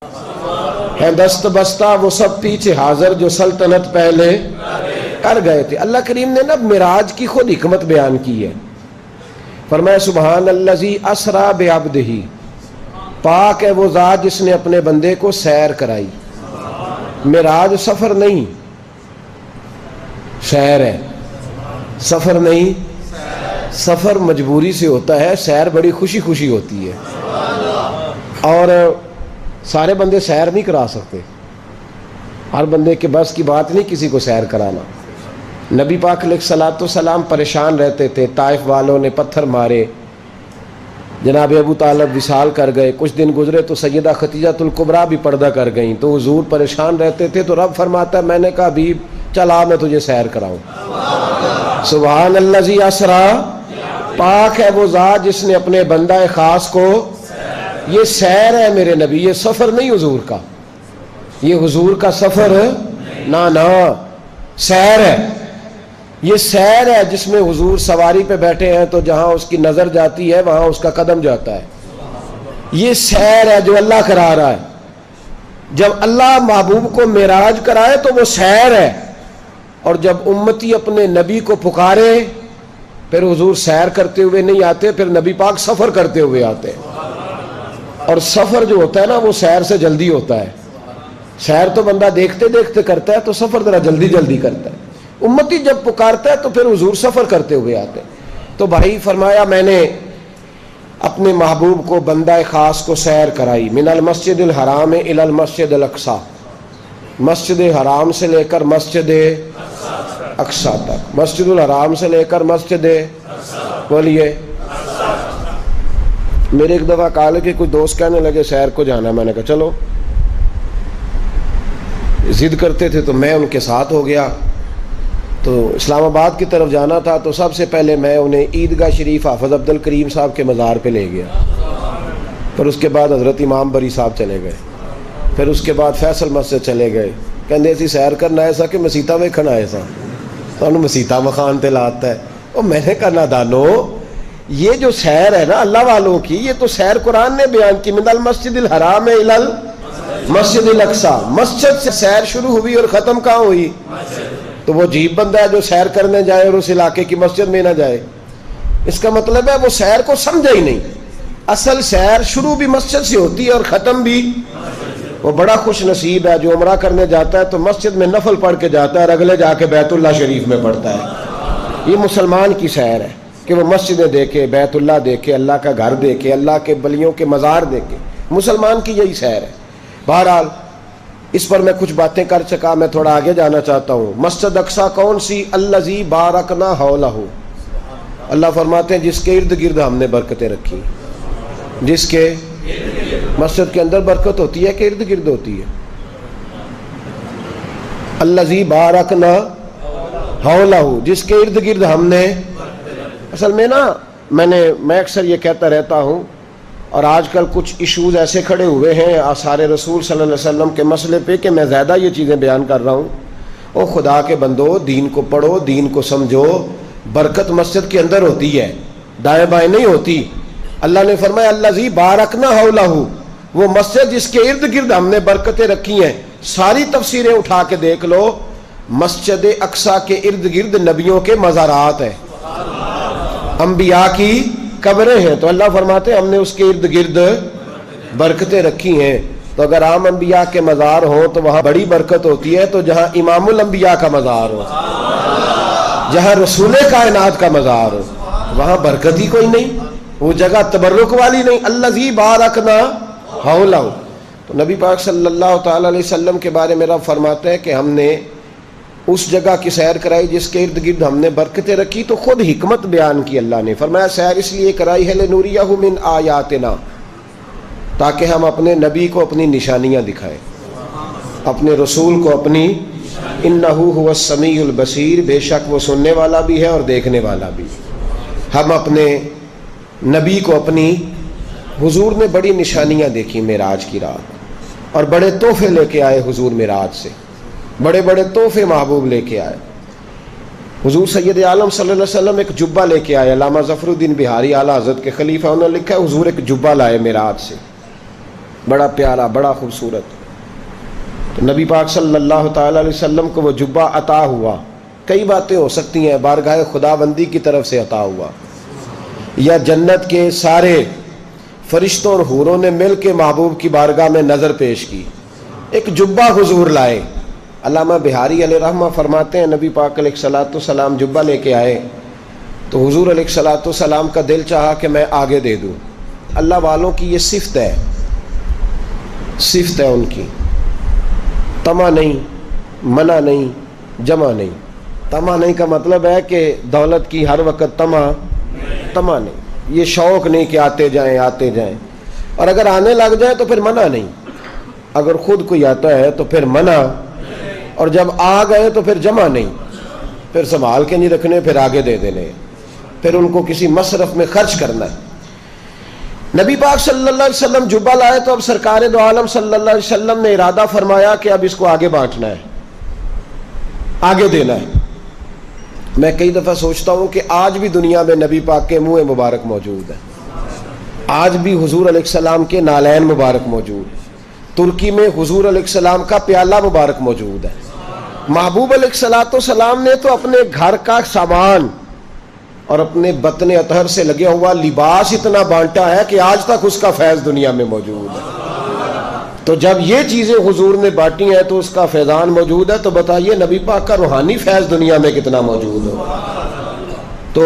ہے دست بستہ وہ سب پیچھے حاضر جو سلطنت پہلے کر گئے تھے۔ اللہ کریم نے نا معراج کی خود حکمت بیان کی ہے، فرمایا سبحان الذی اسریٰ بعبدہ، پاک ہے وہ ذات جس نے اپنے بندے کو سیر کرائی۔ معراج سفر نہیں، سیر ہے، سفر نہیں، سفر مجبوری سے ہوتا ہے، سیر بڑی خوشی خوشی ہوتی ہے، اور سارے بندے سیر نہیں کرا سکتے، ہر بندے کے بس کی بات نہیں کسی کو سیر کرانا۔ نبی پاک علیہ الصلوۃ والسلام پریشان رہتے تھے، طائف والوں نے پتھر مارے، جناب ابو طالب وصال کر گئے، کچھ دن گزرے تو سیدہ خدیجہ الکبریٰ بھی پردہ کر گئیں، تو حضور پریشان رہتے تھے، تو رب فرماتا ہے میں نے کہا حبیب چل آ میں تجھے سیر کراؤں۔ سبحان الذی اسریٰ، پاک ہے وہ ذات جس نے اپنے بندہ خاص کو، یہ سیر ہے میرے نبی، یہ سفر نہیں حضور کا، یہ حضور کا سفر نہ سیر ہے، یہ سیر ہے جس میں حضور سواری پہ بیٹھے ہیں تو جہاں اس کی نظر جاتی ہے وہاں اس کا قدم جاتا ہے، یہ سیر ہے جو اللہ کرا رہا ہے۔ جب اللہ محبوب کو معراج کرائے تو وہ سیر ہے، اور جب امتی اپنے نبی کو پکارے پھر حضور سیر کرتے ہوئے نہیں آتے، پھر نبی پاک سفر کرتے ہوئے آتے ہیں، اور سفر جو ہوتا ہے نا وہ سیر سے جلدی ہوتا ہے، سیر تو بندہ دیکھتے دیکھتے کرتا ہے، تو سفر ذرا جلدی جلدی کرتا ہے۔ امتی جب پکارتا ہے تو پھر حضور سفر کرتے ہوئے آتے ہیں۔ تو بھائی فرمایا میں نے اپنے محبوب کو بندہ خاص کو سیر کرائی، من المسجد الحرام الی المسجد الاقصی، مسجد حرام سے لے کر مسجد اقصی تک، مسجد الحرام سے لے کر مسجد، بولیے۔ میرے ایک دفعہ کال کے کچھ دوست کہنے لگے سیر کو جانا، میں نے کہا چلو، ضد کرتے تھے تو میں ان کے ساتھ ہو گیا۔ تو اسلام آباد کی طرف جانا تھا تو سب سے پہلے میں انہیں عیدگاہ شریف حافظ عبد الکریم صاحب کے مزار پہ لے گیا، پھر اس کے بعد حضرت امام بری صاحب چلے گئے، پھر اس کے بعد فیصل مسجد چلے گئے، کہندے سی سیر کرنا ایسا کہ مسیطہ ویکھنا ایسا، تو انہوں مسیطہ مخان تے لاتا ہے۔ اور میں نے کہا نادانو، یہ جو سیر ہے نا اللہ والوں کی، یہ تو سیر قرآن نے بیان کی، من المسجد الحرام الی المسجد الاقصی، مسجد سے سیر شروع ہوئی اور ختم کہاں ہوئی؟ تو وہ عجیب بندہ ہے جو سیر کرنے جائے اور اس علاقے کی مسجد میں نہ جائے، اس کا مطلب ہے وہ سیر کو سمجھا ہی نہیں۔ اصل سیر شروع بھی مسجد سے ہوتی ہے اور ختم بھی۔ وہ بڑا خوش نصیب ہے جو عمرہ کرنے جاتا ہے تو مسجد میں نفل پڑھ کے جاتا ہے اور اگلے جا کے بیت اللہ شریف میں پڑھتا ہے۔ یہ مسلمان کی سیر ہے کہ وہ مسجدیں دیکھے، بیت اللہ دیکھے، اللہ کا گھر دیکھے، اللہ کے ولیوں کے مزار دیکھے، مسلمان کی یہی سیر ہے۔ بہرحال اس پر میں کچھ باتیں کر چکا، میں تھوڑا آگے جانا چاہتا ہوں۔ مسجد اقصی کون سی؟ الذی بارکنا حولہ، اللہ فرماتے ہیں جس کے ارد گرد ہم نے برکتیں رکھی، جس کے مسجد کے اندر برکت ہوتی ہے کہ ارد گرد ہوتی ہے؟ الذی بارکنا حولہ، جس کے ارد گرد ہم نے۔ اصل میں نا میں اکثر یہ کہتا رہتا ہوں، اور آج کل کچھ ایشوز ایسے کھڑے ہوئے ہیں آثار رسول صلی اللہ علیہ وسلم کے مسئلے پہ کہ میں زیادہ یہ چیزیں بیان کر رہا ہوں۔ او خدا کے بندو، دین کو پڑھو، دین کو سمجھو، برکت مسجد کے اندر ہوتی ہے، دائیں بائیں نہیں ہوتی۔ اللہ نے فرمایا الذی بارکنا حولہ، وہ مسجد جس کے ارد گرد ہم نے برکتیں رکھی ہیں۔ ساری تفسیریں اٹھا کے دیکھ لو، مسجد اقصی کے ارد گرد نبیوں کے مزارات ہیں، انبیاء کی قبریں ہیں، تو اللہ فرماتے ہیں ہم نے اس کے ارد گرد برکتیں رکھی ہیں۔ تو اگر عام انبیاء کے مزار ہوں تو وہاں بڑی برکت ہوتی ہے، تو جہاں امام الانبیاء کا مزار ہو، جہاں رسول کائنات کا مزار ہو، وہاں برکت ہی کوئی نہیں، وہ جگہ تبرک والی نہیں۔ الذی بارکنا حولہ، تو نبی پاک صلی اللہ تعالی علیہ وسلم کے بارے میں رب فرماتا ہے کہ ہم نے اس جگہ کی سیر کرائی جس کے ارد گرد ہم نے برکتیں رکھی۔ تو خود حکمت بیان کی اللہ نے، فرمایا سیر اس لیے کرائی ہے لنوریہ من آیاتنا، تاکہ ہم اپنے نبی کو اپنی نشانیاں دکھائیں، اپنے رسول کو اپنی، انہ هو السمیع البصیر، بے شک وہ سننے والا بھی ہے اور دیکھنے والا بھی۔ ہم اپنے نبی کو اپنی، حضور نے بڑی نشانیاں دیکھی معراج کی رات، اور بڑے تحفے لے کے آئے حضور معراج سے، بڑے بڑے تحفے محبوب لے کے آئے حضور۔ سید عالم صلی اللہ علیہ وسلم ایک جبہ لے کے آئے، علامہ ظفر الدین بہاری اعلیٰ حضرت کے خلیفہ، انہوں نے لکھا ہے حضور ایک جبہ لائے معراج سے، بڑا پیارا، بڑا خوبصورت۔ تو نبی پاک صلی اللہ تعالیٰ علیہ وسلم کو وہ جبہ عطا ہوا۔ کئی باتیں ہو سکتی ہیں، بارگاہ خداوندی کی طرف سے عطا ہوا، یا جنت کے سارے فرشتوں اور حوروں نے مل کے محبوب کی بارگاہ میں نظر پیش کی، ایک جبہ حضور لائے۔ علامہ بہاری علیہ رحمہ فرماتے ہیں نبی پاک علیہ الصلوۃ والسلام جبہ لے کے آئے تو حضور علیہ الصلوۃ والسلام کا دل چاہا کہ میں آگے دے دوں۔ اللہ والوں کی یہ صفت ہے، صفت ہے ان کی، طمع نہیں، منع نہیں، جمع نہیں۔ طمع نہیں کا مطلب ہے کہ دولت کی ہر وقت طمع نہیں، یہ شوق نہیں کہ آتے جائیں آتے جائیں، اور اگر آنے لگ جائیں تو پھر منع نہیں، اگر خود کوئی آتا ہے تو پھر منع، اور جب آ گئے تو پھر جمع نہیں، پھر سنبھال کے نہیں رکھنے، پھر آگے دے دینے، پھر ان کو کسی مصرف میں خرچ کرنا ہے۔ نبی پاک صلی اللہ علیہ وسلم جبہ لائے تو اب سرکار دو عالم صلی اللہ علیہ وسلم نے ارادہ فرمایا کہ اب اس کو آگے بانٹنا ہے، آگے دینا ہے۔ میں کئی دفعہ سوچتا ہوں کہ آج بھی دنیا میں نبی پاک کے منہ مبارک موجود ہے، آج بھی حضور علیہ السلام کے نالین مبارک موجود ہے، ترکی میں حضور علیہ السلام کا پیالہ مبارک موجود ہے۔ محبوب علیہ الصلوۃ والسلام نے تو اپنے گھر کا سامان اور اپنے بطن اطہر سے لگے ہوا لباس اتنا بانٹا ہے کہ آج تک اس کا فیض دنیا میں موجود ہے۔ تو جب یہ چیزیں حضور نے بانٹی ہیں تو اس کا فیضان موجود ہے، تو بتائیے نبی پاک کا روحانی فیض دنیا میں کتنا موجود ہو۔ تو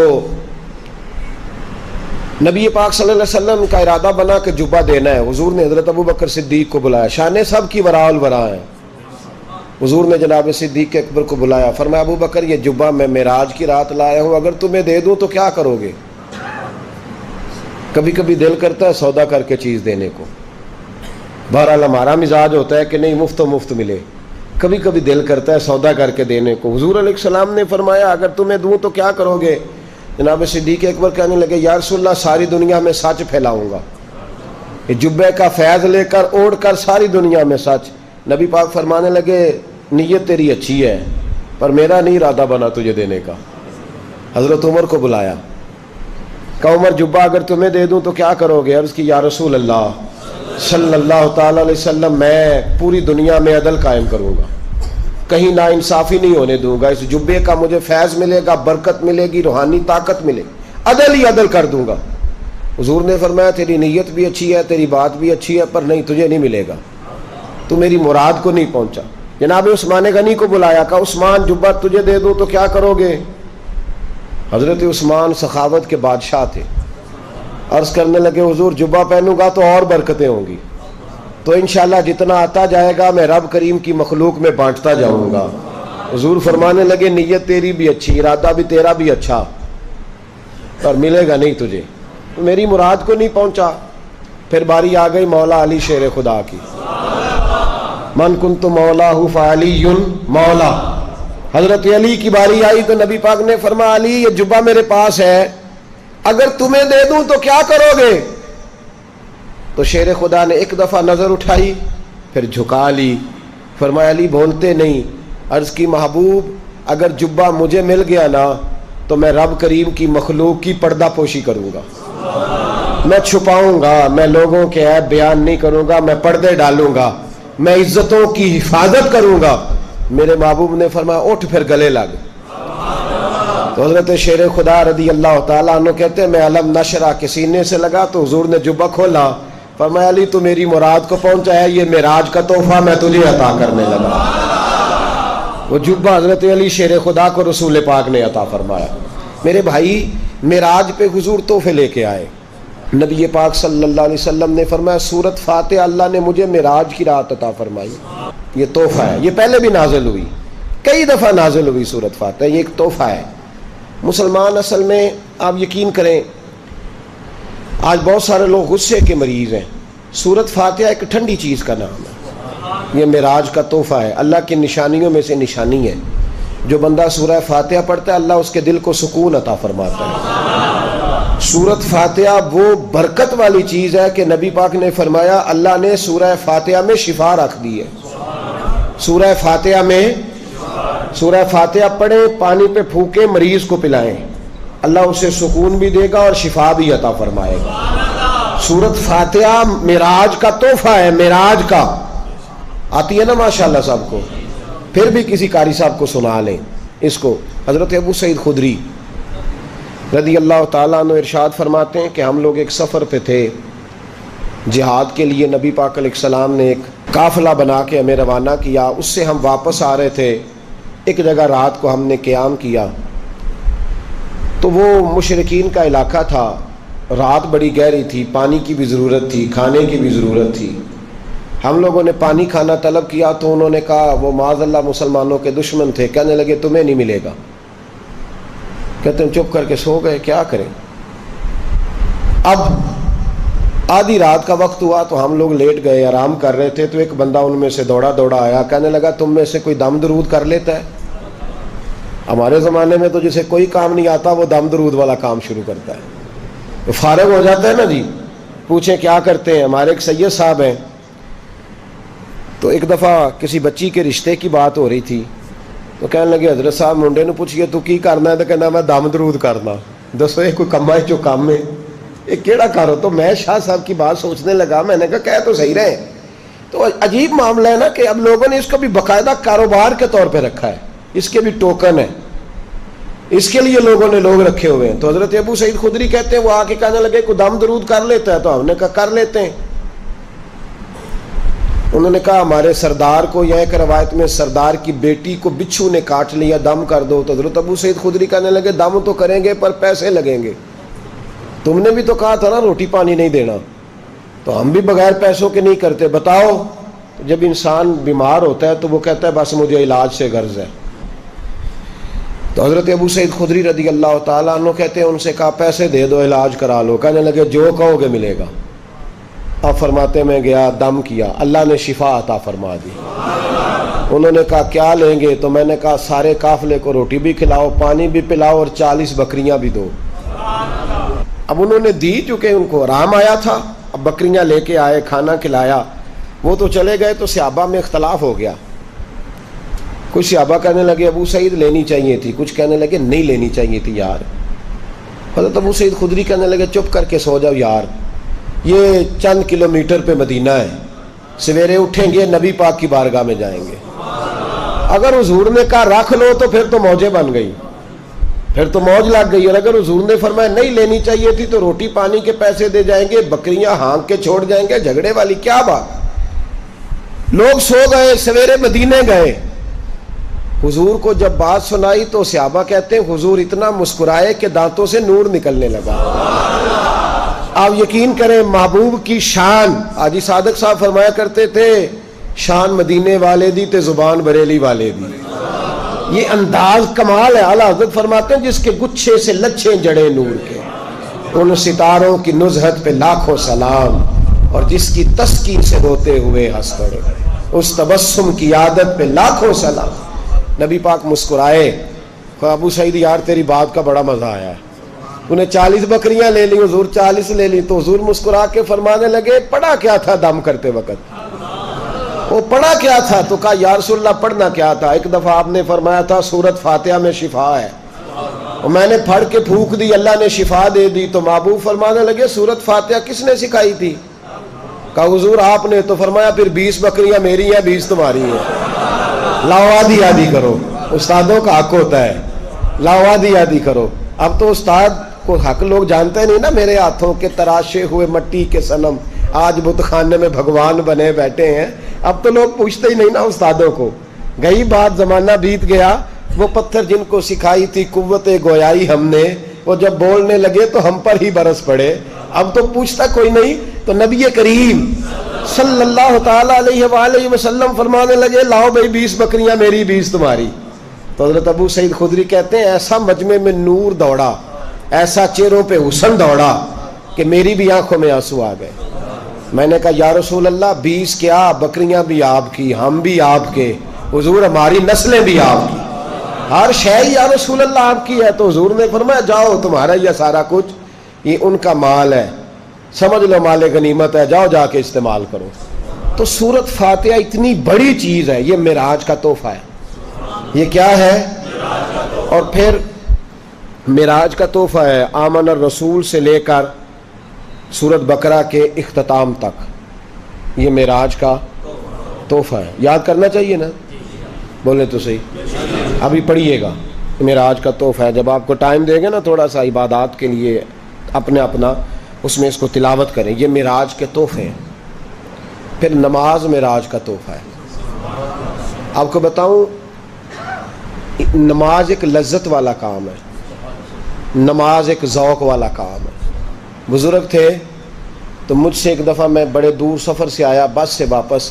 نبی پاک صلی اللہ علیہ وسلم کا ارادہ بنا کہ جبہ دینا ہے۔ حضور نے حضرت ابو بکر صدیق کو بلایا، شان سب کی وراء الورا ہے۔ حضور نے جناب صدیق اکبر کو بلایا، فرمایا ابو بکر یہ جبہ میں معراج کی رات لایا ہوں، اگر تمہیں دے دوں تو کیا کرو گے؟ کبھی کبھی دل کرتا ہے سودا کر کے چیز دینے کو، بہرحال ہمارا مزاج ہوتا ہے کہ نہیں مفت و مفت ملے، کبھی کبھی دل کرتا ہے سودا کر کے دینے کو۔ حضور علیہ السلام نے فرمایا اگر تمہیں دوں تو کیا کرو گے؟ جناب صدیق اکبر کہنے لگے یا رسول اللہ ساری دنیا میں سچ پھیلاؤں گا، یہ جبے کا فیض لے کر اوڑھ کر ساری دنیا میں سچ۔ نبی پاک فرمانے لگے نیت تیری اچھی ہے پر میرا نہیں ارادہ بنا تجھے دینے کا۔ حضرت عمر کو بلایا، کہا عمر جبہ اگر تمہیں دے دوں تو کیا کرو گے؟ عرض کی یا رسول اللہ صلی اللہ تعالی علیہ وسلم میں پوری دنیا میں عدل قائم کروں گا، کہیں نا انصافی نہیں ہونے دوں گا، اس جبے کا مجھے فیض ملے گا، برکت ملے گی، روحانی طاقت ملے، عدل ہی عدل کر دوں گا۔ حضور نے فرمایا تیری نیت بھی اچھی ہے، تیری بات بھی اچھی ہے، پر نہیں تجھے نہیں ملے گا، تو میری مراد کو نہیں پہنچا۔ جناب عثمان غنی کو بلایا، کہا عثمان جبہ تجھے دے دوں تو کیا کرو گے؟ حضرت عثمان سخاوت کے بادشاہ تھے، عرض کرنے لگے حضور جبہ پہنوں گا تو اور برکتیں ہوں گی، تو انشاءاللہ جتنا آتا جائے گا میں رب کریم کی مخلوق میں بانٹتا جاؤں گا۔ حضور فرمانے لگے نیت تیری بھی اچھی، ارادہ بھی تیرا بھی اچھا، پر ملے گا نہیں تجھے، میری مراد کو نہیں پہنچا۔ پھر باری آ گئی مولا علی شیر خدا کی، من کنت مولا فعلی مولا۔ حضرت علی کی باری آئی تو نبی پاک نے فرمایا علی یہ جبہ میرے پاس ہے، اگر تمہیں دے دوں تو کیا کرو گے؟ تو شیر خدا نے ایک دفعہ نظر اٹھائی پھر جھکا لی، فرمایا علی بولتے نہیں۔ عرض کی محبوب اگر جبہ مجھے مل گیا نا تو میں رب کریم کی مخلوق کی پردہ پوشی کروں گا، میں چھپاؤں گا، میں لوگوں کے عیب بیان نہیں کروں گا، میں پردے ڈالوں گا، میں عزتوں کی حفاظت کروں گا۔ میرے محبوب نے فرمایا اٹھ پھر گلے لگ۔ تو حضرت شیر خدا رضی اللہ تعالیٰ عنہ کہتے ہیں میں علم نشرہ کے سینے سے لگا تو حضور نے جبہ کھولا، فرمایا علی تو میری مراد کو پہنچا ہے، یہ معراج کا تحفہ میں تجھے عطا کرنے لگا۔ وہ جبہ حضرت علی شیر خدا کو رسول پاک نے عطا فرمایا۔ میرے بھائی معراج پہ حضور تحفے لے کے آئے، نبی پاک صلی اللہ علیہ وسلم نے فرمایا سورت فاتحہ اللہ نے مجھے معراج کی رات عطا فرمائی، یہ تحفہ ہے، یہ پہلے بھی نازل ہوئی، کئی دفعہ نازل ہوئی سورت فاتحہ، یہ ایک تحفہ ہے۔ مسلمان اصل میں آپ یقین کریں آج بہت سارے لوگ غصے کے مریض ہیں، سورت فاتحہ ایک ٹھنڈی چیز کا نام ہے، یہ معراج کا تحفہ ہے، اللہ کی نشانیوں میں سے نشانی ہے۔ جو بندہ سورہ فاتحہ پڑھتا ہے اللہ اس کے دل کو سکون عطا فرماتا ہے۔ سورت فاتحہ وہ برکت والی چیز ہے کہ نبی پاک نے فرمایا اللہ نے سورہ فاتحہ میں شفا رکھ دی ہے۔ سورہ فاتحہ پڑھیں، پانی پہ پھونکیں، مریض کو پلائیں، اللہ اسے سکون بھی دے گا اور شفا بھی عطا فرمائے گا۔ سورت فاتحہ معراج کا تحفہ ہے، معراج کا آتی ہے نا ماشاءاللہ صاحب کو، پھر بھی کسی قاری صاحب کو سنا لیں اس کو۔ حضرت ابو سعید خدری رضی اللہ تعالیٰ عنہ ارشاد فرماتے ہیں کہ ہم لوگ ایک سفر پہ تھے جہاد کے لیے، نبی پاک علیہ السلام نے ایک قافلہ بنا کے ہمیں روانہ کیا، اس سے ہم واپس آ رہے تھے، ایک جگہ رات کو ہم نے قیام کیا، تو وہ مشرکین کا علاقہ تھا، رات بڑی گہری تھی، پانی کی بھی ضرورت تھی، کھانے کی بھی ضرورت تھی۔ ہم لوگوں نے پانی کھانا طلب کیا تو انہوں نے کہا، وہ معاذ اللہ مسلمانوں کے دشمن تھے، کہنے لگے تمہیں نہیں ملے گا، کہتے ہیں چپ کر کے سو گئے، کیا کریں۔ اب آدھی رات کا وقت ہوا تو ہم لوگ لیٹ گئے، آرام کر رہے تھے، تو ایک بندہ ان میں سے دوڑا آیا، کہنے لگا تم میں سے کوئی دم درود کر لیتا ہے؟ ہمارے زمانے میں تو جسے کوئی کام نہیں آتا وہ دم درود والا کام شروع کرتا ہے، تو فارغ ہو جاتا ہے نا جی، پوچھیں کیا کرتے ہیں۔ ہمارے ایک سید صاحب ہیں، تو ایک دفعہ کسی بچی کے رشتے کی بات ہو رہی تھی، تو کہنے لگے حضرت صاحب منڈے نے پوچھئے تو کی کرنا ہے، تو کہنا میں دم درود کرنا۔ دسو یہ کوئی کما ہے جو کام ہے، یہ کیڑا کرو؟ تو میں شاہ صاحب کی بات سوچنے لگا، میں نے کہا کہہ تو صحیح رہے، تو عجیب معاملہ ہے نا کہ اب لوگوں نے اس کو بھی باقاعدہ کاروبار کے طور پہ رکھا ہے، اس کے بھی ٹوکن ہے، اس کے لیے لوگوں نے لوگ رکھے ہوئے ہیں۔ تو حضرت ابو سعید خدری کہتے ہیں وہ آ کے کہنے لگے کوئی دم درود کر لیتا ہے؟ تو ہم نے کہا کر لیتے ہیں۔ انہوں نے کہا ہمارے سردار کو، یا ایک روایت میں سردار کی بیٹی کو بچھو نے کاٹ لیا، دم کر دو۔ تو حضرت ابو سعید خدری کہنے لگے دم تو کریں گے پر پیسے لگیں گے، تم نے بھی تو کہا تھا نا روٹی پانی نہیں دینا، تو ہم بھی بغیر پیسوں کے نہیں کرتے، بتاؤ۔ جب انسان بیمار ہوتا ہے تو وہ کہتا ہے بس مجھے علاج سے غرض ہے۔ تو حضرت ابو سعید خدری رضی اللہ تعالیٰ عنہ کہتے ہیں ان سے کہا پیسے دے دو علاج کرا لو، کہنے لگے جو کہو گے ملے گا۔ آپ فرماتے میں گیا دم کیا، اللہ نے شفا عطا فرما دی۔ انہوں نے کہا کیا لیں گے؟ تو میں نے کہا سارے قافلے کو روٹی بھی کھلاؤ، پانی بھی پلاؤ اور 40 بکریاں بھی دو۔ اب انہوں نے دی، چونکہ ان کو آرام آیا تھا، اب بکریاں لے کے آئے، کھانا کھلایا، وہ تو چلے گئے، تو صحابہ میں اختلاف ہو گیا۔ کچھ صحابہ کہنے لگے ابو سعید لینی چاہیے تھی، کچھ کہنے لگے نہیں لینی چاہیے تھی یار۔ حضرت ابو سعید خدری کہنے لگے چپ کر کے سو جاؤ یار، یہ چند کلومیٹر پہ مدینہ ہے، سویرے اٹھیں گے نبی پاک کی بارگاہ میں جائیں گے، اگر حضور نے کہا رکھ لو تو پھر تو موجیں بن گئی، پھر تو موج لگ گئی، اور اگر حضور نے فرمایا نہیں لینی چاہیے تھی تو روٹی پانی کے پیسے دے جائیں گے، بکریاں ہانک کے چھوڑ جائیں گے، جھگڑے والی کیا بات۔ لوگ سو گئے، سویرے مدینے گئے، حضور کو جب بات سنائی تو صحابہ کہتے ہیں حضور اتنا مسکرائے کہ دانتوں سے نور نکلنے لگا۔ آپ یقین کریں محبوب کی شان، حاجی صادق صاحب فرمایا کرتے تھے شان مدینے والے دی تے زبان بریلی والے دی، یہ انداز کمال ہے۔ اعلیٰ حضرت فرماتے ہیں جس کے گچھے سے لچھیں جڑے نور کے، ان ستاروں کی نزہت پہ لاکھوں سلام، اور جس کی تسکی سے ہوتے ہوئے ہنس پڑے، اس تبسم کی عادت پہ لاکھوں سلام۔ نبی پاک مسکرائے، ابو سعید یار تیری بات کا بڑا مزہ آیا ہے، انہیں 40 بکریاں لے لی، حضور 40 لے لی، تو حضور مسکرا کے فرمانے لگے پڑھا کیا تھا دم کرتے وقت؟ وہ پڑھا کیا تھا؟ تو کہا یا رسول اللہ پڑھنا کیا تھا؟ ایک دفعہ آپ نے فرمایا تھا سورت فاتحہ میں شفا ہے، اور میں نے پڑھ کے پھونک دی، اللہ نے شفا دے دی۔ تو محبوب فرمانے لگے سورت فاتحہ کس نے سکھائی تھی؟ کہا حضور آپ نے۔ تو فرمایا پھر 20 بکریاں میری ہیں، 20 تمہاری ہیں، لاؤ آدھی آدھی کرو، استادوں کا حق ہوتا ہے، لاؤ آدھی آدھی کرو۔ اب تو استاد کو حق لوگ جانتے نہیں نا، میرے ہاتھوں کے تراشے ہوئے مٹی کے صنم آج بت خانے میں بھگوان بنے بیٹھے ہیں، اب تو لوگ پوچھتے ہی نہیں نا استادوں کو، گئی بات، زمانہ بیت گیا۔ وہ پتھر جن کو سکھائی تھی قوت گویائی ہم نے، وہ جب بولنے لگے تو ہم پر ہی برس پڑے، اب تو پوچھتا کوئی نہیں۔ تو نبی کریم صلی اللہ تعالیٰ علیہ وآلہ وسلم فرمانے لگے لاؤ بھائی 20 بکریاں میری 20 تمہاری۔ تو حضرت ابو سعید خدری کہتے ہیں ایسا مجمع میں نور دوڑا، ایسا چہروں پہ حسن دوڑا کہ میری بھی آنکھوں میں آنسو آ گئے۔ میں نے کہا یا رسول اللہ 20 کیا، بکریاں بھی آپ کی، ہم بھی آپ کے، حضور ہماری نسلیں بھی آپ کی، ہر شے یا رسول اللہ آپ کی ہے۔ تو حضور نے فرمایا جاؤ تمہارا یہ سارا کچھ یہ ان کا مال ہے، سمجھ لو مال غنیمت ہے، جاؤ جا کے استعمال کرو۔ تو سورت فاتحہ اتنی بڑی چیز ہے، یہ معراج کا تحفہ ہے۔ یہ کیا ہے؟ اور پھر معراج کا تحفہ ہے، آمن الرسول سے لے کر سورت بقرہ کے اختتام تک، یہ معراج کا تحفہ ہے. یاد کرنا چاہیے نا؟ بولے تو صحیح. ابھی پڑھیے گا. معراج کا تحفہ ہے. جب آپ کو ٹائم دے گا نا تھوڑا سا عبادات کے لیے اپنا اس میں اس کو تلاوت کریں. یہ معراج کے تحفے ہیں. پھر نماز معراج کا تحفہ ہے. آپ کو بتاؤں، نماز ایک لذت والا کام ہے، نماز ایک ذوق والا کام ہے. بزرگ تھے تو مجھ سے ایک دفعہ، میں بڑے دور سفر سے آیا بس سے واپس،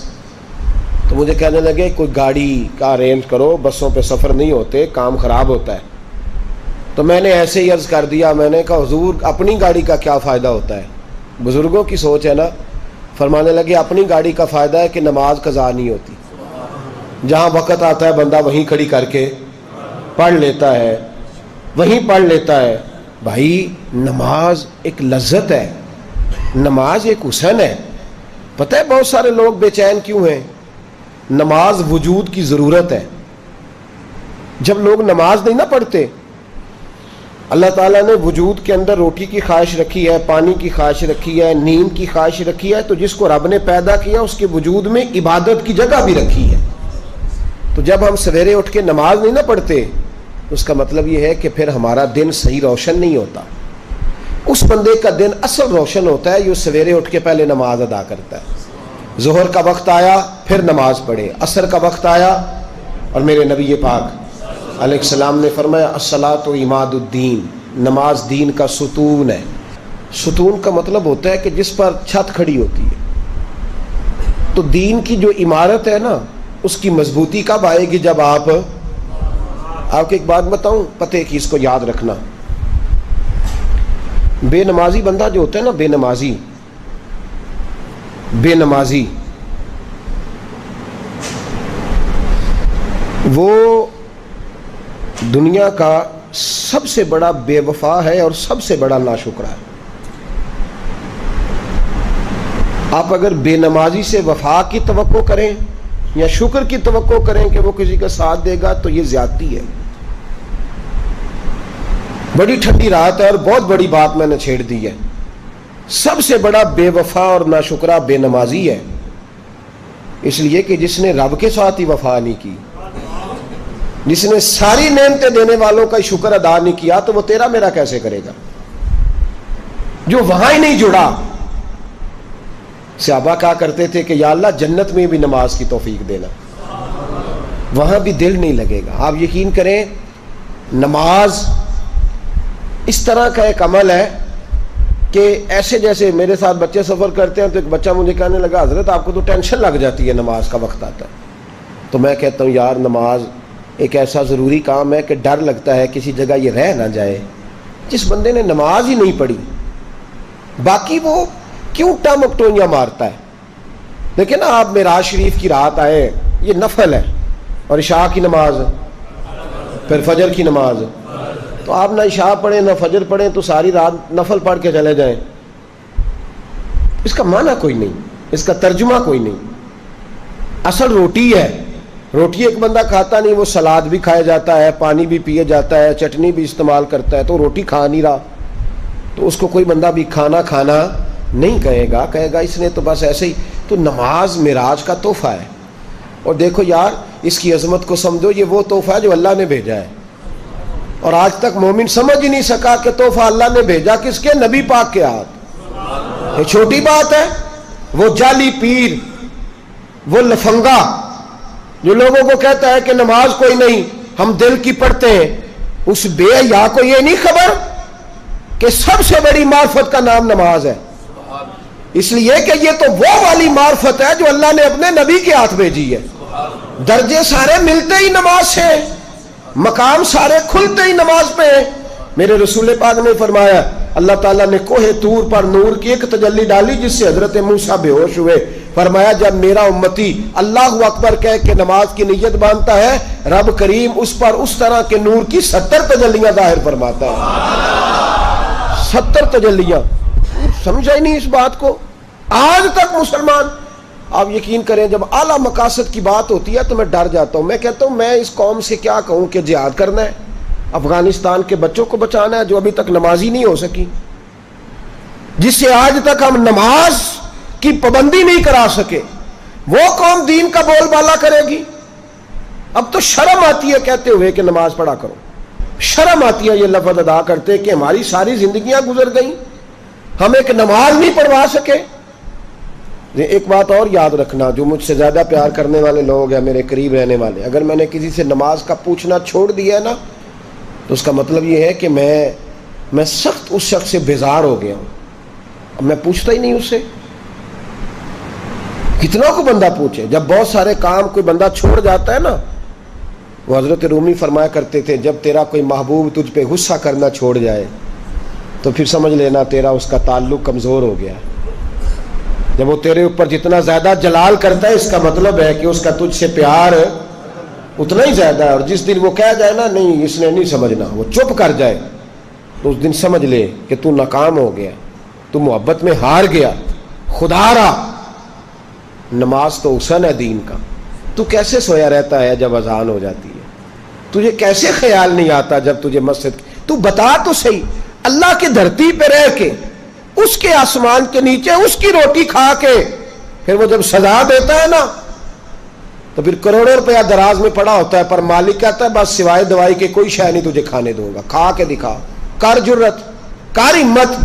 تو مجھے کہنے لگے کوئی گاڑی کا ارینج کرو، بسوں پہ سفر نہیں ہوتے، کام خراب ہوتا ہے. تو میں نے ایسے ہی عرض کر دیا، میں نے کہا حضور اپنی گاڑی کا کیا فائدہ ہوتا ہے؟ بزرگوں کی سوچ ہے نا. فرمانے لگے اپنی گاڑی کا فائدہ ہے کہ نماز قضا نہیں ہوتی. جہاں وقت آتا ہے بندہ وہیں کھڑی کر کے پڑھ لیتا ہے، وہیں پڑھ لیتا ہے. بھائی نماز ایک لذت ہے، نماز ایک حسن ہے. پتہ ہے بہت سارے لوگ بے چین کیوں ہیں؟ نماز وجود کی ضرورت ہے. جب لوگ نماز نہیں نہ پڑھتے، اللہ تعالیٰ نے وجود کے اندر روٹی کی خواہش رکھی ہے، پانی کی خواہش رکھی ہے، نیند کی خواہش رکھی ہے، تو جس کو رب نے پیدا کیا اس کے وجود میں عبادت کی جگہ بھی رکھی ہے. تو جب ہم سویرے اٹھ کے نماز نہیں نہ پڑھتے، اس کا مطلب یہ ہے کہ پھر ہمارا دن صحیح روشن نہیں ہوتا. اس بندے کا دن اصل روشن ہوتا ہے جو سویرے اٹھ کے پہلے نماز ادا کرتا ہے. ظہر کا وقت آیا پھر نماز پڑھے، عصر کا وقت آیا، اور میرے نبی پاک علیہ السلام نے فرمایا الصلاۃ عماد الدین، نماز دین کا ستون ہے. ستون کا مطلب ہوتا ہے کہ جس پر چھت کھڑی ہوتی ہے. تو دین کی جو عمارت ہے نا، اس کی مضبوطی کب آئے گی؟ جب آپ کو ایک بات بتاؤں پتے کی، اس کو یاد رکھنا. بے نمازی بندہ جو ہوتا ہے نا، بے نمازی وہ دنیا کا سب سے بڑا بے وفا ہے اور سب سے بڑا ناشکرا ہے. آپ اگر بے نمازی سے وفا کی توقع کریں یا شکر کی توقع کریں کہ وہ کسی کا ساتھ دے گا، تو یہ زیادتی ہے. بڑی ٹھنڈی رات ہے اور بہت بڑی بات میں نے چھیڑ دی ہے. سب سے بڑا بے وفا اور ناشکرا بے نمازی ہے، اس لیے کہ جس نے رب کے ساتھ ہی وفا نہیں کی، جس نے ساری نعمتیں دینے والوں کا شکر ادا نہیں کیا، تو وہ تیرا میرا کیسے کرے گا؟ جو وہاں ہی نہیں جڑا. صحابہ کہا کرتے تھے کہ یا اللہ جنت میں بھی نماز کی توفیق دینا، وہاں بھی دل نہیں لگے گا. آپ یقین کریں، نماز اس طرح کا ایک عمل ہے کہ ایسے جیسے میرے ساتھ بچے سفر کرتے ہیں، تو ایک بچہ مجھے کہنے لگا حضرت آپ کو تو ٹینشن لگ جاتی ہے نماز کا وقت آتا ہے. تو میں کہتا ہوں یار نماز ایک ایسا ضروری کام ہے کہ ڈر لگتا ہے کسی جگہ یہ رہ نہ جائے. جس بندے نے نماز ہی نہیں پڑھی، باقی وہ کیوں ٹمکٹوئیاں مارتا ہے؟ دیکھیں نا، آپ معراج شریف کی رات آئے، یہ نفل ہے، اور عشاء کی نماز، پھر فجر کی نماز. تو آپ نہ عشاء پڑھیں نہ فجر پڑھیں، تو ساری رات نفل پڑھ کے چلے جائیں. اس کا معنی کوئی نہیں، اس کا ترجمہ کوئی نہیں. اصل روٹی ہے. روٹی ایک بندہ کھاتا نہیں، وہ سلاد بھی کھایا جاتا ہے، پانی بھی پیے جاتا ہے، چٹنی بھی استعمال کرتا ہے، تو روٹی کھا نہیں رہا. تو اس کو کوئی بندہ بھی کھانا نہیں کہے گا اس نے تو بس ایسے ہی. تو نماز معراج کا تحفہ ہے. اور دیکھو یار، اس کی عظمت کو سمجھو، یہ وہ تحفہ ہے جو اللہ نے بھیجا ہے. اور آج تک مومن سمجھ ہی نہیں سکا کہ تحفہ اللہ نے بھیجا کس کے؟ نبی پاک کے ہاتھ. یہ چھوٹی بات ہے. وہ جعلی پیر، وہ لفنگا جو لوگوں کو کہتا ہے کہ نماز کوئی نہیں، ہم دل کی پڑھتے ہیں، اس بے حیا کو یہ نہیں خبر کہ سب سے بڑی معرفت کا نام نماز ہے. اس لیے کہ یہ تو وہ والی معرفت ہے جو اللہ نے اپنے نبی کے ہاتھ بھیجی ہے. درجے سارے ملتے ہی نماز سے، مقام سارے کھلتے ہی نماز پہ. میرے رسول پاک نے فرمایا اللہ تعالیٰ نے کوہ طور پر نور کی ایک تجلی ڈالی جس سے حضرت موسیٰ بے ہوش ہوئے. فرمایا جب میرا امتی اللہ اکبر کہہ کے نماز کی نیت باندھتا ہے، رب کریم اس پر اس طرح کے نور کی 70 تجلیاں ظاہر فرماتا ہے. 70 تجلیاں. سمجھا ہی نہیں اس بات کو آج تک مسلمان. آپ یقین کریں جب اعلیٰ مقاصد کی بات ہوتی ہے تو میں ڈر جاتا ہوں. میں کہتا ہوں میں اس قوم سے کیا کہوں کہ جہاد کرنا ہے، افغانستان کے بچوں کو بچانا ہے جو ابھی تک نمازی نہیں ہو سکی. جس سے آج تک ہم نماز کی پابندی نہیں کرا سکے، وہ قوم دین کا بول بالا کرے گی؟ اب تو شرم آتی ہے کہتے ہوئے کہ نماز پڑھا کرو، شرم آتی ہے یہ لفظ ادا کرتے کہ ہماری ساری زندگیاں گزر گئیں، ہم ایک نماز نہیں پڑھوا سکے۔ ایک بات اور یاد رکھنا، جو مجھ سے زیادہ پیار کرنے والے لوگ ہیں، میرے قریب رہنے والے، اگر میں نے کسی سے نماز کا پوچھنا چھوڑ دیا ہے نا، تو اس کا مطلب یہ ہے کہ میں سخت اس شخص سے بیزار ہو گیا ہوں، اب میں پوچھتا ہی نہیں اس سے۔ کتنا کو بندہ پوچھے، جب بہت سارے کام کوئی بندہ چھوڑ جاتا ہے نا، وہ حضرت رومی فرمایا کرتے تھے جب تیرا کوئی محبوب تجھ پہ غصہ کرنا چھوڑ جائے تو پھر سمجھ لینا تیرا اس کا تعلق کمزور ہو گیا ہے۔ جب وہ تیرے اوپر جتنا زیادہ جلال کرتا ہے، اس کا مطلب ہے کہ اس کا تجھ سے پیار اتنا ہی زیادہ ہے، اور جس دن وہ کہہ جائے نا نہیں اس نے نہیں سمجھنا، وہ چپ کر جائے، تو اس دن سمجھ لے کہ تو ناکام ہو گیا، تو محبت میں ہار گیا، خدا را۔ نماز تو حسن ہے دین کا۔ تو کیسے سویا رہتا ہے جب اذان ہو جاتی ہے؟ تجھے کیسے خیال نہیں آتا جب تجھے مسجد؟ تو بتا تو صحیح، اللہ کی دھرتی پہ رہ کے، اس کے آسمان کے نیچے اس کی روٹی کھا کے، پھر وہ جب سزا دیتا ہے نا تو پھر کروڑوں روپیہ دراز میں پڑا ہوتا ہے، پر مالک کہتا ہے بس سوائے دوائی کے کوئی شے نہیں تجھے کھانے دوں گا، کھا کے دکھا، کر جرت، کر ہمت۔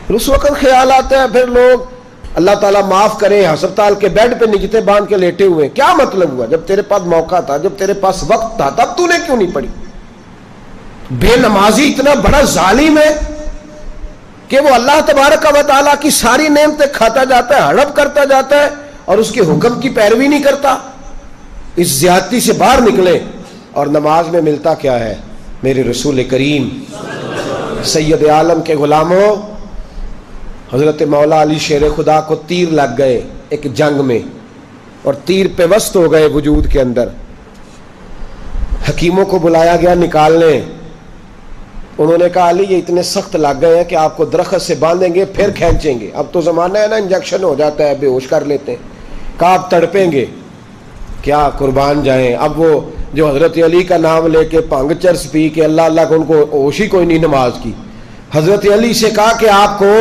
پھر اس وقت خیال آتا ہے، پھر لوگ اللہ تعالیٰ معاف کرے ہسپتال کے بیڈ پہ نجتے باندھ کے لیٹے ہوئے، کیا مطلب ہوا؟ جب تیرے پاس موقع تھا، جب تیرے پاس وقت تھا، تب تو نے کیوں نہیں پڑھی؟ بے نمازی اتنا بڑا ظالم ہے کہ وہ اللہ تبارک و تعالیٰ کی ساری نعمتیں کھاتا جاتا ہے، ہڑپ کرتا جاتا ہے، اور اس کے حکم کی پیروی نہیں کرتا۔ اس زیادتی سے باہر نکلے، اور نماز میں ملتا کیا ہے؟ میرے رسول کریم سید عالم کے غلاموں، حضرت مولا علی شیر خدا کو تیر لگ گئے ایک جنگ میں، اور تیر پیوست ہو گئے وجود کے اندر۔ حکیموں کو بلایا گیا نکالنے، انہوں نے کہا علی یہ اتنے سخت لگ گئے ہیں کہ آپ کو درخت سے باندھیں گے پھر کھینچیں گے، اب تو زمانہ ہے نا انجیکشن ہو جاتا ہے، بے ہوش کر لیتے ہیں، کہا آپ تڑپیں گے کیا، قربان جائیں۔ اب وہ جو حضرت علی کا نام لے کے بھنگ چرس پی کے اللہ اللہ کو، ان کو ہوش ہی کوئی نہیں نماز کی، حضرت علی سے کہا کہ آپ کو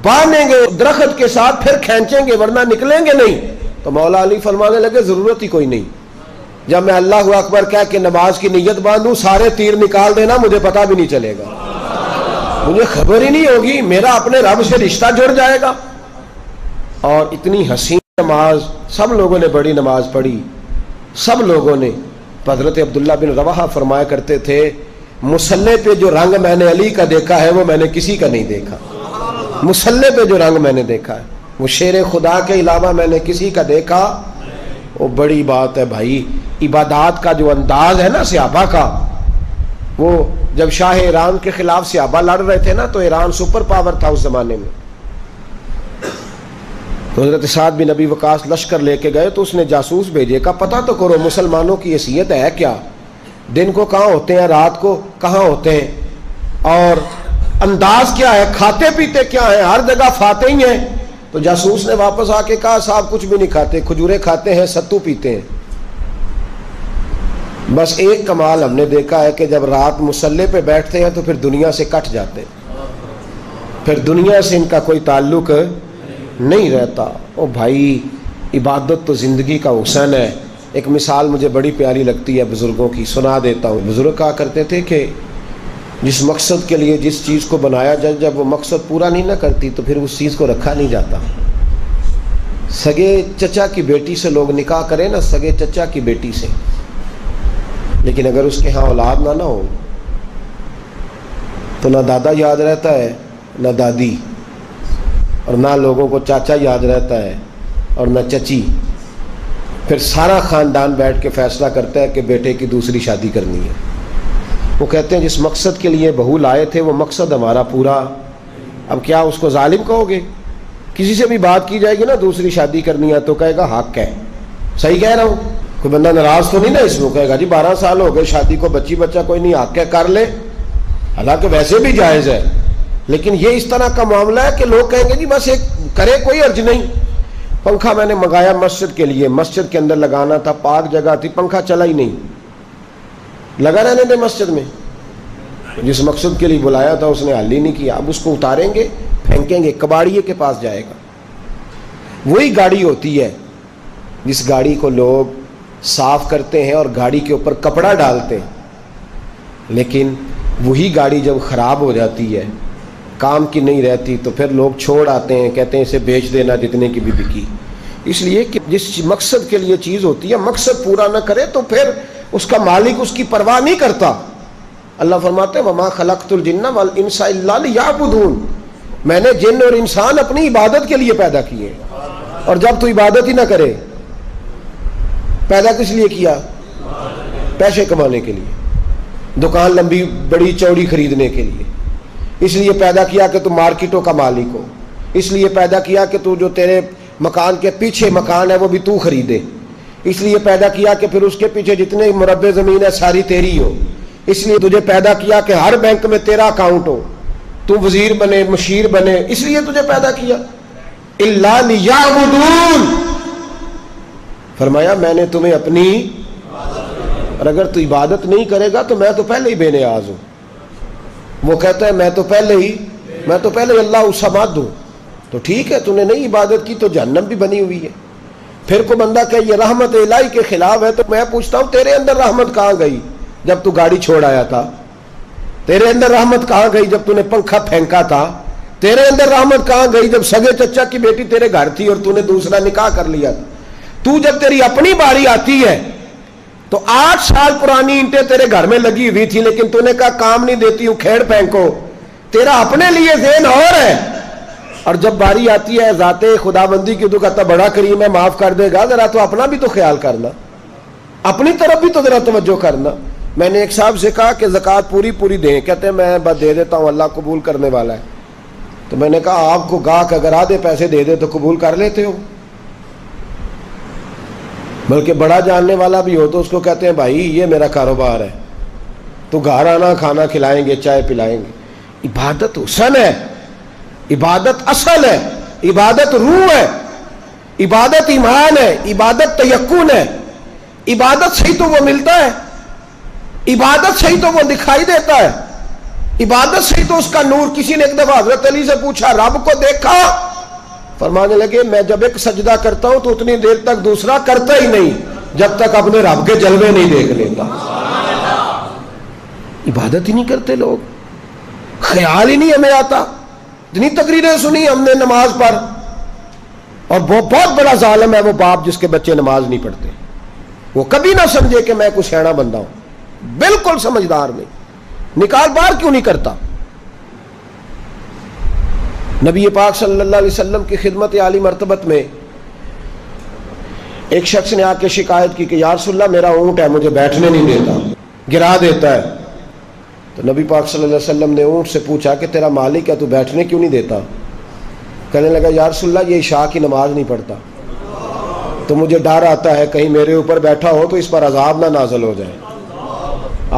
باندھیں گے درخت کے ساتھ پھر کھینچیں گے ورنہ نکلیں گے نہیں۔ تو مولا علی فرمانے لگے ضرورت ہی کوئی نہیں، جب میں اللہ اکبر کہہ کے نماز کی نیت باندھوں سارے تیر نکال دینا، مجھے پتہ بھی نہیں چلے گا، مجھے خبر ہی نہیں ہوگی، میرا اپنے رب سے رشتہ جڑ جائے گا۔ اور اتنی حسین نماز، سب لوگوں نے بڑی نماز پڑھی، سب لوگوں نے۔ حضرت عبداللہ بن رواحہ فرمایا کرتے تھے مصلی پہ جو رنگ میں نے علی کا دیکھا ہے وہ میں نے کسی کا نہیں دیکھا، مصلی پہ جو رنگ میں نے دیکھا ہے وہ شیر خدا کے علاوہ میں نے کسی کا دیکھا، وہ بڑی بات ہے بھائی۔ عبادات کا جو انداز ہے نا صحابہ کا، وہ جب شاہ ایران کے خلاف صحابہ لڑ رہے تھے نا، تو ایران سپر پاور تھا اس زمانے میں، تو حضرت سعد بن ابی وقاص لشکر لے کے گئے، تو اس نے جاسوس بھیجے، کا پتہ تو کرو مسلمانوں کی حیثیت ہے کیا، دن کو کہاں ہوتے ہیں، رات کو کہاں ہوتے ہیں، اور انداز کیا ہے، کھاتے پیتے کیا ہیں، ہر جگہ فاتح ہی ہیں۔ تو جاسوس نے واپس آ کے کہا صاحب کچھ بھی نہیں کھاتے، کھجورے کھاتے ہیں، ستو پیتے ہیں۔ بس ایک کمال ہم نے دیکھا ہے کہ جب رات مصلی پہ بیٹھتے ہیں تو پھر دنیا سے کٹ جاتے ہیں، پھر دنیا سے ان کا کوئی تعلق نہیں رہتا۔ او بھائی عبادت تو زندگی کا حسن ہے۔ ایک مثال مجھے بڑی پیاری لگتی ہے بزرگوں کی، سنا دیتا ہوں۔ بزرگ کہا کرتے تھے کہ جس مقصد کے لیے جس چیز کو بنایا جائے، جب وہ مقصد پورا نہیں نہ کرتی تو پھر اس چیز کو رکھا نہیں جاتا۔ سگے چچا کی بیٹی سے لوگ نکاح کریں نا، سگے چچا کی بیٹی سے، لیکن اگر اس کے ہاں اولاد نہ ہو تو نہ دادا یاد رہتا ہے نہ دادی، اور نہ لوگوں کو چاچا یاد رہتا ہے اور نہ چچی، پھر سارا خاندان بیٹھ کے فیصلہ کرتا ہے کہ بیٹے کی دوسری شادی کرنی ہے۔ وہ کہتے ہیں جس مقصد کے لیے بہو لائے تھے وہ مقصد ہمارا پورا، اب کیا اس کو ظالم کہو گے؟ کسی سے بھی بات کی جائے گی نا دوسری شادی کرنی ہے تو کہے گا حق ہے، صحیح کہہ رہا ہوں، کوئی بندہ ناراض تو نہیں نا اس میں، کہے گا جی 12 سال ہو گئے شادی کو، بچی بچہ کوئی نہیں، حق ہے کر لے، حالانکہ ویسے بھی جائز ہے، لیکن یہ اس طرح کا معاملہ ہے کہ لوگ کہیں گے جی بس ایک کرے کوئی حرج نہیں۔ پنکھا میں نے منگایا مسجد کے لیے، مسجد کے اندر لگانا تھا، پاک جگہ تھی، پنکھا چلا ہی نہیں، لگا رہنے دے مسجد میں، جس مقصد کے لیے بلایا تھا اس نے حل ہی نہیں کیا، اب اس کو اتاریں گے، پھینکیں گے، کباڑیے کے پاس جائے گا۔ وہی گاڑی ہوتی ہے جس گاڑی کو لوگ صاف کرتے ہیں اور گاڑی کے اوپر کپڑا ڈالتے ہیں، لیکن وہی گاڑی جب خراب ہو جاتی ہے، کام کی نہیں رہتی، تو پھر لوگ چھوڑ آتے ہیں، کہتے ہیں اسے بیچ دینا جتنے کی بھی بکی۔ اس لیے کہ جس مقصد کے لیے چیز ہوتی ہے مقصد پورا نہ کرے تو پھر اس کا مالک اس کی پرواہ نہیں کرتا۔ اللہ فرماتے ہیں وَمَا خَلَقْتُ الْجِنَّ وَالْإِنسَ إِلَّا لِيَعْبُدُونَ، میں نے جن اور انسان اپنی عبادت کے لیے پیدا کیے، اور جب تو عبادت ہی نہ کرے، پیدا کس لیے کیا؟ پیسے کمانے کے لیے، دکان لمبی بڑی چوڑی خریدنے کے لیے، اس لیے پیدا کیا کہ تو مارکیٹوں کا مالک ہو، اس لیے پیدا کیا کہ تو جو تیرے مکان کے پیچھے مکان ہے وہ بھی تو خریدے، اس لیے پیدا کیا کہ پھر اس کے پیچھے جتنے مربع زمین ہے ساری تیری ہو، اس لیے تجھے پیدا کیا کہ ہر بینک میں تیرا اکاؤنٹ ہو، تو وزیر بنے، مشیر بنے، اس لیے تجھے پیدا کیا۔ اِلَّا لِيَعْبُدُونَ، فرمایا میں نے تمہیں اپنی، اور اگر تو عبادت نہیں کرے گا تو میں تو پہلے ہی بے نیاز ہوں۔ وہ کہتا ہے میں تو پہلے ہی اللہ الصمد ہوں، تو ٹھیک ہے، تو نے نہیں عبادت کی تو جہنم بھی بنی ہوئی ہے۔ پھر کو بندہ کہ یہ رحمت الہی کے خلاف ہے، تو میں پوچھتا ہوں تیرے اندر رحمت کہاں گئی جب تو گاڑی چھوڑ آیا تھا؟ تیرے اندر رحمت کہاں گئی جب تو نے پنکھا پھینکا تھا؟ تیرے اندر رحمت کہاں گئی جب سگے چچا کی بیٹی تیرے گھر تھی اور تو نے دوسرا نکاح کر لیا تھا؟ تو جب تیری اپنی باری آتی ہے تو 8 سال پرانی اینٹیں تیرے گھر میں لگی ہوئی تھی، لیکن تو نے کہا کام نہیں دیتی ہوں، کھیڑ پھینکو، تیرا اپنے لیے ذہن اور ہے، اور جب باری آتی ہے ذات خداوندی کی تو کہتا بڑا کریم ہے، معاف کر دے گا، ذرا تو اپنا بھی تو خیال کرنا، اپنی طرف بھی تو ذرا توجہ کرنا۔ میں نے ایک صاحب سے کہا کہ زکوٰۃ پوری دیں، کہتے ہیں میں بس دے دیتا ہوں، اللہ قبول کرنے والا ہے۔ تو میں نے کہا آپ کو گاہک اگر آدھے پیسے دے دے تو قبول کر لیتے ہو؟ بلکہ بڑا جاننے والا بھی ہو تو اس کو کہتے ہیں بھائی یہ میرا کاروبار ہے، تو گھر آنا، کھانا کھلائیں گے، چائے پلائیں گے۔ عبادت حسن ہے، عبادت اصل ہے، عبادت روح ہے، عبادت ایمان ہے، عبادت تیقن ہے، عبادت سے ہی تو وہ ملتا ہے، عبادت سے ہی تو وہ دکھائی دیتا ہے، عبادت سے ہی تو اس کا نور۔ کسی نے ایک دفعہ حضرت علی سے پوچھا رب کو دیکھا؟ فرمانے لگے میں جب ایک سجدہ کرتا ہوں تو اتنی دیر تک دوسرا کرتا ہی نہیں جب تک اپنے رب کے جلوے نہیں دیکھ لیتا۔ عبادت ہی نہیں کرتے لوگ، خیال ہی نہیں ہمیں آتا۔ اتنی تقریریں سنی ہم نے نماز پر، اور بہت بڑا ظالم ہے وہ باپ جس کے بچے نماز نہیں پڑھتے، وہ کبھی نہ سمجھے کہ میں کوئی سیاںا بندہ ہوں، بالکل سمجھدار نہیں، نکال بار کیوں نہیں کرتا؟ نبی پاک صلی اللہ علیہ وسلم کی خدمت عالی مرتبت میں ایک شخص نے آ کے شکایت کی کہ یا رسول اللہ میرا اونٹ ہے مجھے بیٹھنے نہیں دیتا، گرا دیتا ہے۔ تو نبی پاک صلی اللہ علیہ وسلم نے اونٹ سے پوچھا کہ تیرا مالک ہے تو بیٹھنے کیوں نہیں دیتا؟ کہنے لگا یا رسول اللہ یہ عشاء کی نماز نہیں پڑھتا، تو مجھے ڈر آتا ہے کہیں میرے اوپر بیٹھا ہو تو اس پر عذاب نہ نازل ہو جائے،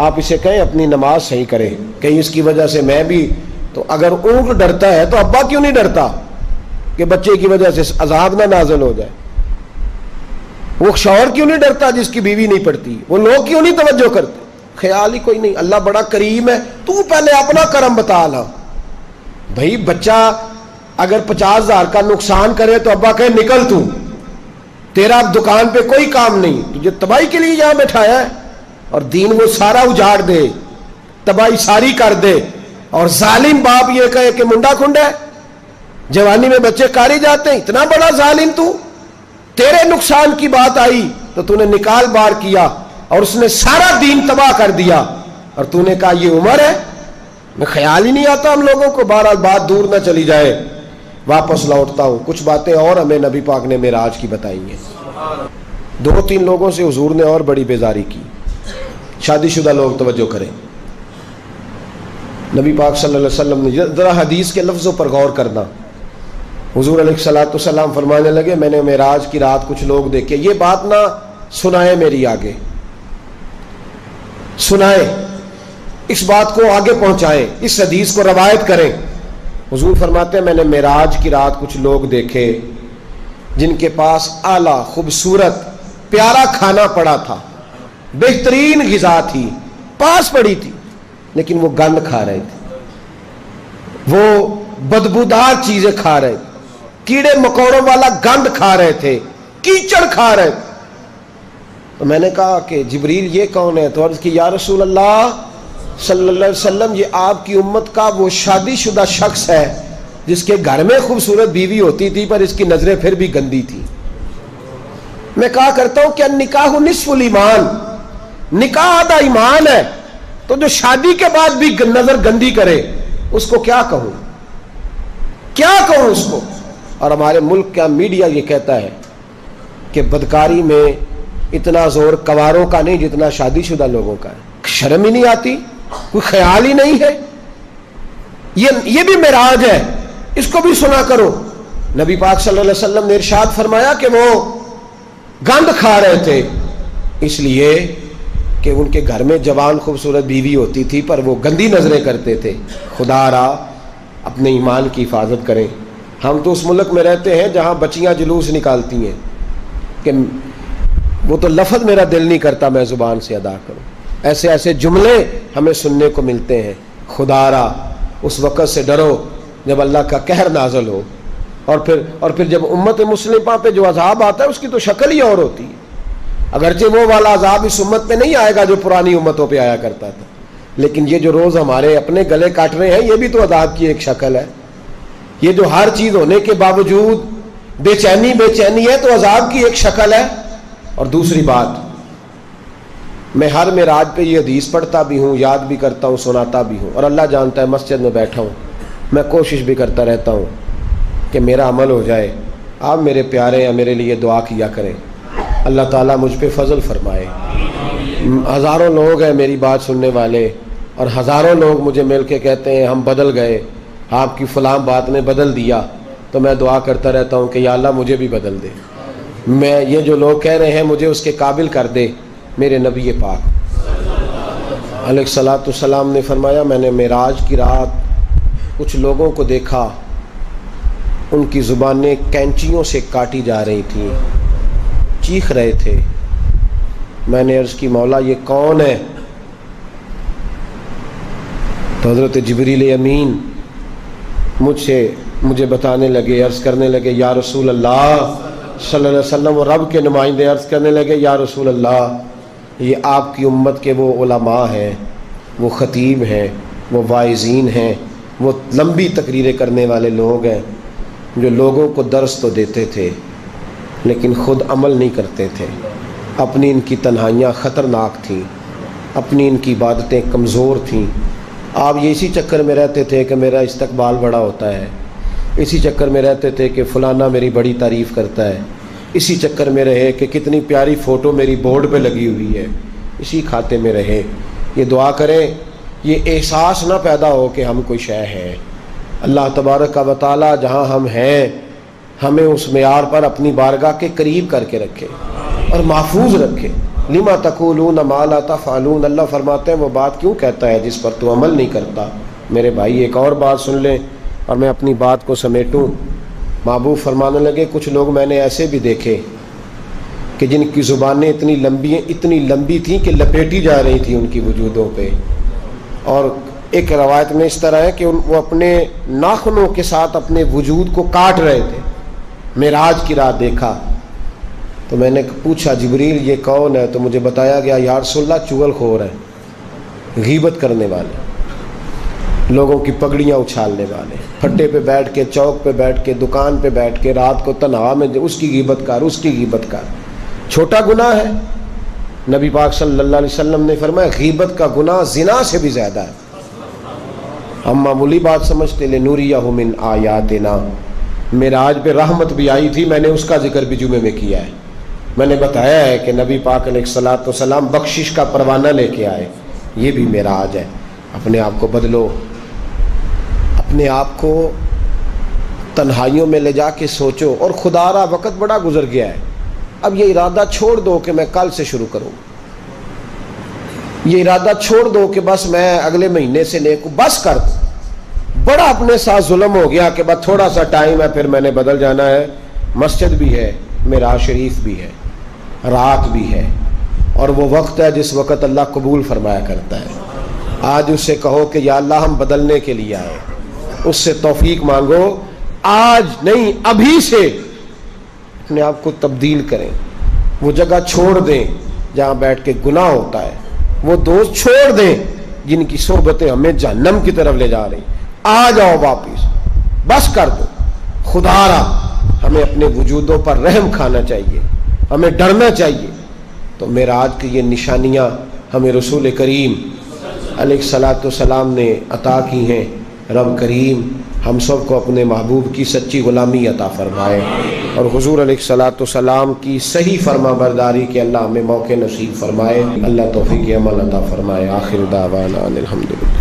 آپ اسے کہیں اپنی نماز صحیح کرے، کہیں اس کی وجہ سے میں بھی۔ تو اگر اونٹ ڈرتا ہے تو ابا کیوں نہیں ڈرتا کہ بچے کی وجہ سے عذاب نہ نازل ہو جائے؟ وہ شوہر کیوں نہیں ڈرتا جس کی بیوی نہیں پڑتی؟ وہ لوگ کیوں نہیں توجہ کرتے؟ خیال ہی کوئی نہیں۔ اللہ بڑا کریم ہے، تو پہلے اپنا کرم بتا لا بھائی۔ بچہ اگر 50,000 کا نقصان کرے تو ابا کہے نکل تو، تیرا دکان پہ کوئی کام نہیں، تجھے تباہی کے لیے یہاں بٹھایا ہے، اور دین وہ سارا اجاڑ دے، تباہی ساری کر دے، اور ظالم باپ یہ کہے کہ منڈا کھنڈا ہے، جوانی میں بچے کاری جاتے ہیں، اتنا بڑا ظالم تو، تیرے نقصان کی بات آئی تو تو نے نکال بار کیا اور اس نے سارا دین تباہ کر دیا، اور تو نے کہا یہ عمر ہے؟ میں خیال ہی نہیں آتا ہم لوگوں کو۔ بہرحال بات دور نہ چلی جائے، واپس لوٹتا ہوں، کچھ باتیں اور ہمیں نبی پاک نے معراج کی بتائی ہیں۔ 2-3 لوگوں سے حضور نے اور بڑی بیزاری کی، شادی شدہ لوگ توجہ کریں۔ نبی پاک صلی اللہ علیہ وسلم نے ذرا حدیث کے لفظوں پر غور کرنا، حضور علیہ الصلوۃ والسلام فرمانے لگے میں نے معراج کی رات کچھ لوگ دیکھے، یہ بات نہ سنائیں میری آگے، سنائیں، اس بات کو آگے پہنچائیں، اس حدیث کو روایت کریں۔ حضور فرماتے ہیں میں نے معراج کی رات کچھ لوگ دیکھے جن کے پاس اعلیٰ خوبصورت پیارا کھانا پڑا تھا، بہترین غذا تھی، پاس پڑی تھی، لیکن وہ گند کھا رہے تھے، وہ بدبودار چیزیں کھا رہے تھے، کیڑے مکوڑوں والا گند کھا رہے تھے، کیچڑ کھا رہے تھے۔ تو میں نے کہا کہ جبریل یہ کون ہے؟ تو عرض کی یا رسول اللہ صلی اللہ علیہ وسلم، یہ آپ کی امت کا وہ شادی شدہ شخص ہے جس کے گھر میں خوبصورت بیوی ہوتی تھی پر اس کی نظریں پھر بھی گندی تھی۔ میں کہا کرتا ہوں کہ نکاح نصف الایمان، نکاح آدھا ایمان ہے، تو جو شادی کے بعد بھی نظر گندی کرے اس کو کیا کہوں، کیا کہوں اس کو؟ اور ہمارے ملک کا میڈیا یہ کہتا ہے کہ بدکاری میں اتنا زور کواروں کا نہیں جتنا شادی شدہ لوگوں کا ہے۔ شرم ہی نہیں آتی، کوئی خیال ہی نہیں ہے۔ یہ بھی معراج ہے، اس کو بھی سنا کرو۔ نبی پاک صلی اللہ علیہ وسلم نے ارشاد فرمایا کہ وہ گند کھا رہے تھے اس لیے کہ ان کے گھر میں جوان خوبصورت بیوی ہوتی تھی پر وہ گندی نظریں کرتے تھے۔ خدا را اپنے ایمان کی حفاظت کریں۔ ہم تو اس ملک میں رہتے ہیں جہاں بچیاں جلوس نکالتی ہیں کہ وہ تو لفظ میرا دل نہیں کرتا میں زبان سے ادا کروں۔ ایسے ایسے جملے ہمیں سننے کو ملتے ہیں۔ خدا را اس وقت سے ڈرو جب اللہ کا قہر نازل ہو، اور پھر جب امت مسلمہ پہ جو عذاب آتا ہے اس کی تو شکل ہی اور ہوتی ہے۔ اگرچہ وہ والا عذاب اس امت پہ نہیں آئے گا جو پرانی امتوں پہ آیا کرتا تھا، لیکن یہ جو روز ہمارے اپنے گلے کاٹ رہے ہیں یہ بھی تو عذاب کی ایک شکل ہے۔ یہ جو ہر چیز ہونے کے باوجود بے چینی ہے تو عذاب کی ایک شکل ہے۔ اور دوسری بات، میں ہر معراج پہ یہ حدیث پڑھتا بھی ہوں، یاد بھی کرتا ہوں، سناتا بھی ہوں، اور اللہ جانتا ہے مسجد میں بیٹھا ہوں میں کوشش بھی کرتا رہتا ہوں کہ میرا عمل ہو جائے۔ آپ میرے پیارے ہیں، میرے لیے دعا کیا کریں، اللہ تعالیٰ مجھ پہ فضل فرمائے۔ ہزاروں لوگ ہیں میری بات سننے والے، اور ہزاروں لوگ مجھے مل کے کہتے ہیں ہم بدل گئے، آپ کی فلاں بات نے بدل دیا، تو میں دعا کرتا رہتا ہوں کہ یا اللہ مجھے بھی بدل دے۔ میں یہ جو لوگ کہہ رہے ہیں مجھے اس کے قابل کر دے۔ میرے نبی پاک علیہ الصلوۃ والسلام نے فرمایا، میں نے معراج کی رات کچھ لوگوں کو دیکھا، ان کی زبانیں کینچیوں سے کاٹی جا رہی تھیں، چیخ رہے تھے۔ میں نے عرض کی مولا یہ کون ہے؟ تو حضرت جبریل امین مجھے بتانے لگے، عرض کرنے لگے یا رسول اللہ صلی اللہ علیہ وسلم، وہ رب کے نمائندے عرض کرنے لگے یا رسول اللہ یہ آپ کی امت کے وہ علماء ہیں، وہ خطیب ہیں، وہ واعظین ہیں، وہ لمبی تقریریں کرنے والے لوگ ہیں جو لوگوں کو درس تو دیتے تھے لیکن خود عمل نہیں کرتے تھے۔ اپنی ان کی تنہائیاں خطرناک تھیں، اپنی ان کی عبادتیں کمزور تھیں۔ آپ یہ اسی چکر میں رہتے تھے کہ میرا استقبال بڑا ہوتا ہے، اسی چکر میں رہتے تھے کہ فلانا میری بڑی تعریف کرتا ہے، اسی چکر میں رہے کہ کتنی پیاری فوٹو میری بورڈ پہ لگی ہوئی ہے، اسی کھاتے میں رہے۔ یہ دعا کریں یہ احساس نہ پیدا ہو کہ ہم کوئی شے ہے۔ اللہ تبارک و تعالی جہاں ہم ہیں ہمیں اس معیار پر اپنی بارگاہ کے قریب کر کے رکھے اور محفوظ رکھے۔ لما تقولون ما لا تفعلون، اللہ فرماتے ہیں وہ بات کیوں کہتا ہے جس پر تو عمل نہیں کرتا۔ میرے بھائی ایک اور بات سن لیں اور میں اپنی بات کو سمیٹوں۔ محبوب فرمانے لگے کچھ لوگ میں نے ایسے بھی دیکھے کہ جن کی زبانیں اتنی لمبی تھیں کہ لپیٹی جا رہی تھیں ان کی وجودوں پہ، اور ایک روایت میں اس طرح ہے کہ وہ اپنے ناخنوں کے ساتھ اپنے وجود کو کاٹ رہے تھے۔ معراج کی رات دیکھا تو میں نے پوچھا جبریل یہ کون ہے؟ تو مجھے بتایا گیا یا رسول اللہ چغل خور ہیں، غیبت کرنے والے، لوگوں کی پگڑیاں اچھالنے والے، پھٹے پہ بیٹھ کے، چوک پہ بیٹھ کے، دکان پہ بیٹھ کے رات کو تنہا میں اس کی غیبت کر۔ چھوٹا گناہ ہے، نبی پاک صلی اللہ علیہ وسلم نے فرمایا غیبت کا گناہ زنا سے بھی زیادہ ہے۔ ہم معمولی بات سمجھتے لنوریہ من آیاتنا، معراج پہ رحمت بھی آئی تھی، میں نے اس کا ذکر بھی جمعے میں کیا ہے۔ میں نے بتایا ہے کہ نبی پاک علیہ الصلوۃ والسلام بخشش کا پروانہ لے کے آئے، یہ بھی معراج ہے۔ اپنے آپ کو بدلو، اپنے آپ کو تنہائیوں میں لے جا کے سوچو، اور خدا را وقت بڑا گزر گیا ہے، اب یہ ارادہ چھوڑ دو کہ میں کل سے شروع کروں، یہ ارادہ چھوڑ دو کہ بس میں اگلے مہینے سے نیک، بس کر دو۔ بڑا اپنے ساتھ ظلم ہو گیا کہ بس تھوڑا سا ٹائم ہے پھر میں نے بدل جانا ہے۔ مسجد بھی ہے، معراج شریف بھی ہے، رات بھی ہے، اور وہ وقت ہے جس وقت اللہ قبول فرمایا کرتا ہے۔ آج اس سے کہو کہ یا اللہ ہم بدلنے کے لیے آئے، اس سے توفیق مانگو، آج نہیں ابھی سے اپنے آپ کو تبدیل کریں، وہ جگہ چھوڑ دیں جہاں بیٹھ کے گناہ ہوتا ہے، وہ دوست چھوڑ دیں جن کی صحبتیں ہمیں جہنم کی طرف لے جا رہی، آ جاؤ واپس، بس کر دو۔ خدا را ہمیں اپنے وجودوں پر رحم کھانا چاہیے، ہمیں ڈرنا چاہیے۔ تو معراج کی یہ نشانیاں ہمیں رسول کریم علیہ الصلاۃ والسلام نے عطا کی ہیں۔ رب کریم ہم سب کو اپنے محبوب کی سچی غلامی عطا فرمائے، اور حضور علیہ الصلاۃ والسلام کی صحیح فرما برداری کے اللہ ہمیں موقع نصیب فرمائے۔ اللہ توفیق عمل عطا فرمائے۔ آخر دعوانا الحمدللہ۔